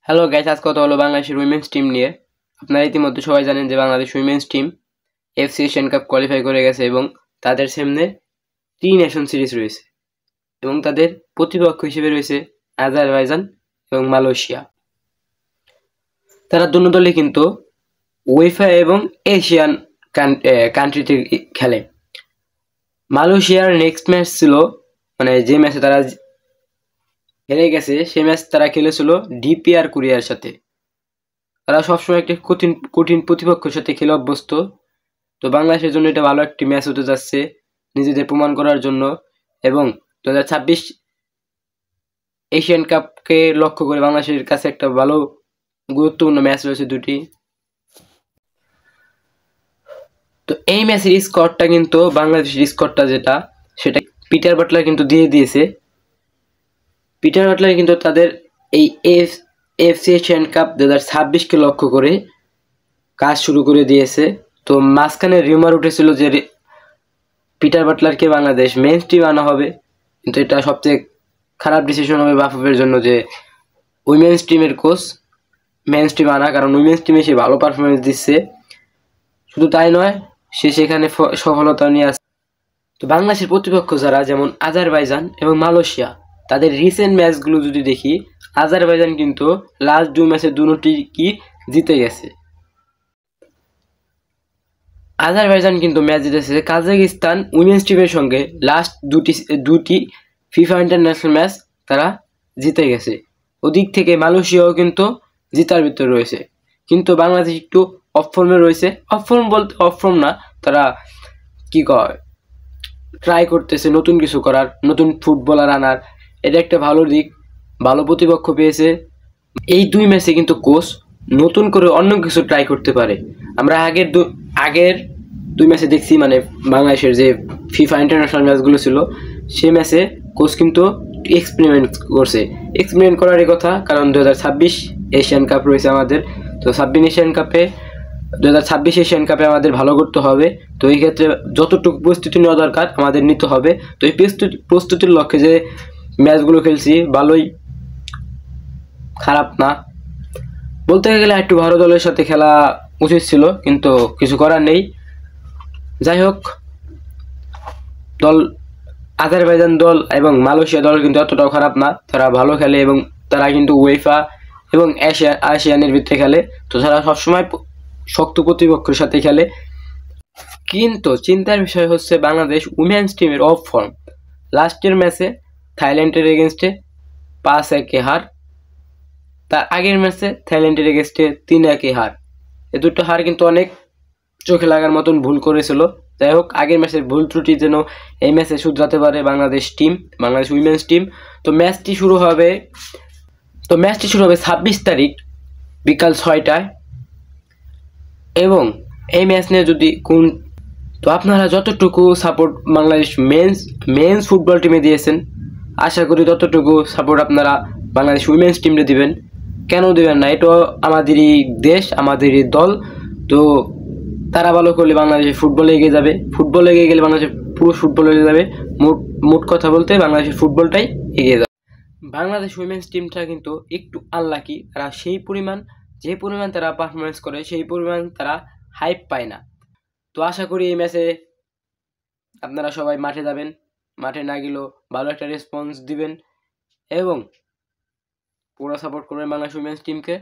Hello guys, আজ কথা হলো বাংলাদেশের উইমেন্স টিম নিয়ে। আপনারা ইতিমধ্যে সবাই জানেন যে Bangladesh women's team FC Asian cup qualify করে গেছে এবং তাদের সামনে 3 নেশন সিরিজ রয়েছে এবং তাদের প্রতিপক্ষ হিসেবে রয়েছে আজারবাইজান এবং মালয়েশিয়া। তারা দুটো দলই কিন্তু উয়েফা এবং এশিয়ান কান্ট্রিতে খেলে। মালয়েশিয়ার নেক্সট ম্যাচ ছিল, মানে যে ম্যাচে তারা হেরে গেছে, সে ম্যাচ তারা খেলেছিল ডিপিআর কোরিয়ার সাথে। তারা সবসময় একটি কঠিন কঠিন প্রতিপক্ষের সাথে খেলে অভ্যস্ত। তো বাংলাদেশের জন্য এটা ভালো একটি ম্যাচ হতে যাচ্ছে নিজেদের প্রমাণ করার জন্য, এবং 2026 এশিয়ান কাপকে লক্ষ্য করে বাংলাদেশের কাছে একটা ভালো গুরুত্বপূর্ণ ম্যাচ রয়েছে দুটি। তো এই ম্যাচের স্কোরটা কিন্তু বাংলাদেশের স্কোরটা সেটা পিটার বাটলার কিন্তু দিয়ে দিয়েছে। পিটার বাটলার কিন্তু তাদের এই এফসি এশিয়ান কাপ 2026কে লক্ষ্য করে কাজ শুরু করে দিয়েছে। তো মাঝখানে রিউমার উঠেছিল যে পিটার বাটলারকে বাংলাদেশ মেন্স টিম আনা হবে, কিন্তু এটা সবচেয়ে খারাপ ডিসিশন হবে বাফুফের জন্য যে উইমেন্স টিমের কোচ মেন্স টিম আনা, কারণ উইমেন্স টিমে সে ভালো পারফরমেন্স দিচ্ছে। শুধু তাই নয়, সে সেখানে সফলতা নিয়ে আসছে। তো বাংলাদেশের প্রতিপক্ষ যারা, যেমন আজারবাইজান এবং মালয়েশিয়া, তাদের রিসেন্ট ম্যাচগুলো যদি দেখি, আজারবাইজান কিন্তু লাস্ট 2 ম্যাচে দুটি কি জিতে গেছে। আজারবাইজান কিন্তু ম্যাচ জিতেছে কাজাকিস্তান উইমেন্স টিমের সঙ্গে। লাস্ট দুটি ফিফা ইন্টারন্যাশনাল ম্যাচ তারা জিতে গেছে। ওদিক থেকে মালয়েশিয়াও কিন্তু জিতার ভিতরে রয়েছে, কিন্তু বাংলাদেশ একটু অফ ফর্মে রয়েছে। অফ ফর্ম বলতে অফ ফর্ম না, তারা কি কয় ট্রাই করতেছে নতুন কিছু করার, নতুন ফুটবলার আনার। এটা একটা ভালো দিক, ভালো প্রতিপক্ষ পেয়েছে। এই 2 ম্যাচে কিন্তু কোচ নতুন করে অন্য কিছু ট্রাই করতে পারে। আমরা আগের 2 ম্যাচে দেখছি, মানে বাংলাদেশের যে ফিফা ইন্টারন্যাশনাল ম্যাচগুলো ছিল, সেই ম্যাচে কোচ কিন্তু এক্সপেরিমেন্ট করারই কথা, কারণ 2026 এশিয়ান কাপ রয়েছে আমাদের। তো 2026 এশিয়ান কাপে আমাদের ভালো করতে হবে। তো এই ক্ষেত্রে যতটুকু প্রস্তুতি নেওয়া দরকার আমাদের নিতে হবে। তো এই প্রস্তুতির লক্ষ্যে যে ম্যাচগুলো খেলছি, ভালোই, খারাপ না। বলতে গেলে একটু ভালো দলের সাথে খেলা উচিত ছিল, কিন্তু কিছু করার নেই। যাই হোক, আজারবাইজান দল এবং মালয়েশিয়া দল কিন্তু এতটাও খারাপ না, তারা ভালো খেলে এবং তারা কিন্তু উয়েফা এবং আসিয়ানের ভিতরে খেলে। তো তারা সবসময় শক্ত প্রতিপক্ষের সাথে খেলে। কিন্তু চিন্তার বিষয় হচ্ছে বাংলাদেশ উইমেন্স টিমের অফ ফর্ম। লাস্টের ম্যাচে থাইল্যান্ডের এগেনস্টে 5-1 হার, তার আগের ম্যাচে থাইল্যান্ডের এগেনস্টে 3-1 হার। এ দুটো হার কিন্তু অনেক চোখে লাগার মতন ভুল করেছিল। যাই হোক, আগের ম্যাচের ভুল ত্রুটি যেন এই ম্যাচে শুধরাতে পারে বাংলাদেশ উইমেন্স টিম। তো ম্যাচটি শুরু হবে 26 তারিখ বিকাল 6টায়। এবং এই ম্যাচ নিয়ে যদি তো আপনারা যতটুকু সাপোর্ট বাংলাদেশ মেন্স ফুটবল টিমে দিয়েছেন, আশা করি ততটুকু সাপোর্ট আপনারা বাংলাদেশ উইমেন্স টিমে দিবেন। কেন দিবেন না? এটাও আমাদেরই দেশ, আমাদেরই দল। তো তারা ভালো করলে বাংলাদেশের ফুটবল এগিয়ে যাবে, ফুটবল এগিয়ে গেলে বাংলাদেশের পুরো ফুটবল এগিয়ে যাবে। মোট কথা বলতে বাংলাদেশের ফুটবলটাই এগিয়ে যাবে। বাংলাদেশ উইমেন্স টিমটা কিন্তু একটু আনলাকি, তারা যে পরিমাণ তারা পারফরমেন্স করে, সেই পরিমাণ তারা হাইপ পায় না। তো আশা করি এই ম্যাচে আপনারা সবাই মাঠে যাবেন, মাঠে না গেলেও ভালো একটা রেসপন্স দিবেন এবং পুরো সাপোর্ট করবেন বাংলাদেশ উইমেন্স টিমকে।